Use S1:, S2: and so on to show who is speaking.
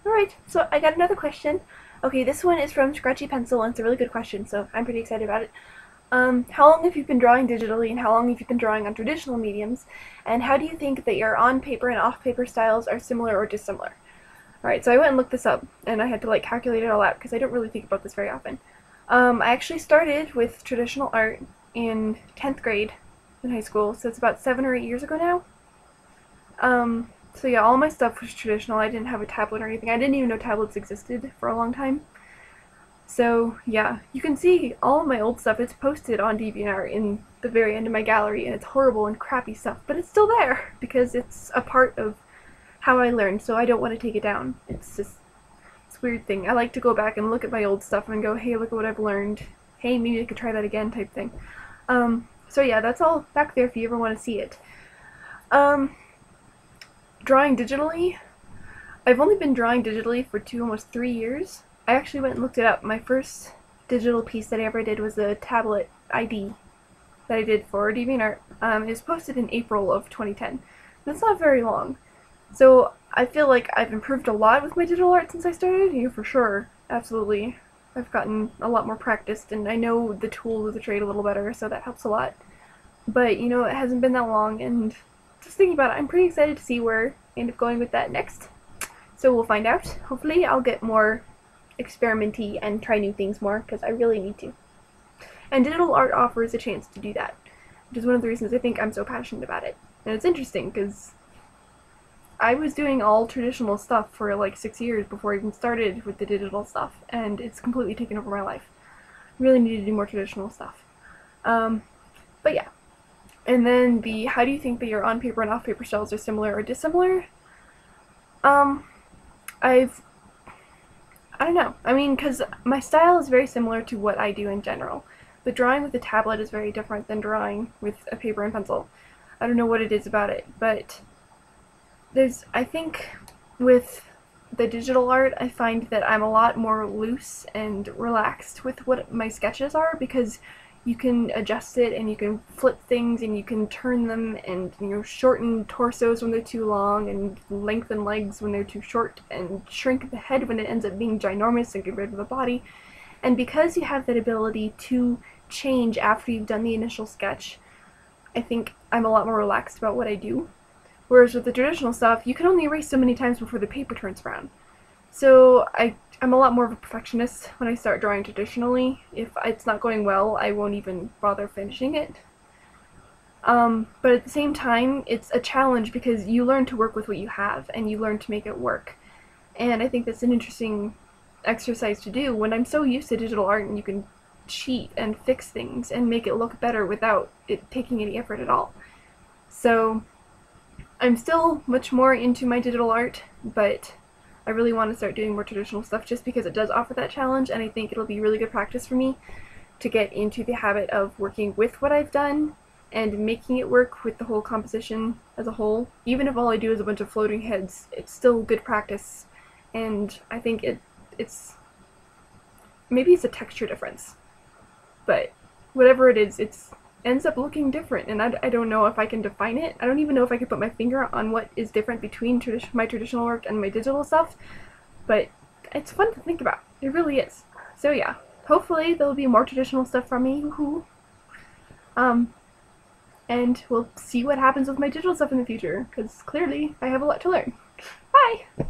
S1: Alright, so I got another question. Okay, this one is from Scratchypencil, and it's a really good question, so I'm pretty excited about it. How long have you been drawing digitally, and how long have you been drawing on traditional mediums? And how do you think that your on-paper and off-paper styles are similar or dissimilar? Alright, so I went and looked this up, and I had to calculate it all out, because I don't really think about this very often. I actually started with traditional art in 10th grade in high school, so it's about 7 or 8 years ago now. So yeah, all my stuff was traditional. I didn't have a tablet or anything. I didn't even know tablets existed for a long time. So yeah, you can see all of my old stuff. It's posted on DeviantArt in the very end of my gallery, and it's horrible and crappy stuff, but it's still there because it's a part of how I learned, so I don't want to take it down. It's just, it's a weird thing. I like to go back and look at my old stuff and go, hey, look at what I've learned. Hey, maybe I could try that again type thing. So yeah, that's all back there if you ever want to see it. Drawing digitally, I've only been drawing digitally for almost 3 years. I actually went and looked it up. My first digital piece that I ever did was a tablet ID that I did for DeviantArt. It was posted in April of 2010. That's not very long. So I feel like I've improved a lot with my digital art since I started, for sure. Absolutely. I've gotten a lot more practiced, and I know the tools of the trade a little better, so that helps a lot. But, it hasn't been that long, and just thinking about it, I'm pretty excited to see where I end up going with that next. So we'll find out. Hopefully I'll get more experimenty and try new things more, because I really need to. And digital art offers a chance to do that, which is one of the reasons I think I'm so passionate about it. And it's interesting, because I was doing all traditional stuff for 6 years before I even started with the digital stuff, and it's completely taken over my life. I really need to do more traditional stuff. But yeah. And then how do you think that your on-paper and off-paper styles are similar or dissimilar? I don't know. I mean, because my style is very similar to what I do in general. But drawing with a tablet is very different than drawing with a paper and pencil. I don't know what it is about it, but I think with the digital art, I find that I'm a lot more loose and relaxed with what my sketches are, because you can adjust it and you can flip things and you can turn them and shorten torsos when they're too long and lengthen legs when they're too short and shrink the head when it ends up being ginormous and get rid of the body. And because you have that ability to change after you've done the initial sketch, I think I'm a lot more relaxed about what I do. Whereas with the traditional stuff, you can only erase so many times before the paper turns brown. So I'm a lot more of a perfectionist when I start drawing traditionally. If it's not going well, I won't even bother finishing it. But at the same time, it's a challenge because you learn to work with what you have, and you learn to make it work. And I think that's an interesting exercise to do when I'm so used to digital art and you can cheat and fix things and make it look better without it taking any effort at all. So I'm still much more into my digital art, but I really want to start doing more traditional stuff just because it does offer that challenge, and I think it'll be really good practice for me to get into the habit of working with what I've done and making it work with the whole composition as a whole. Even if all I do is a bunch of floating heads, it's still good practice, and I think maybe it's a texture difference, but whatever it is, it ends up looking different, and I don't know if I can define it. I don't even know if I can put my finger on what is different between my traditional work and my digital stuff, but it's fun to think about. It really is. So yeah, hopefully there'll be more traditional stuff from me, woohoo. And we'll see what happens with my digital stuff in the future, because clearly I have a lot to learn. Bye!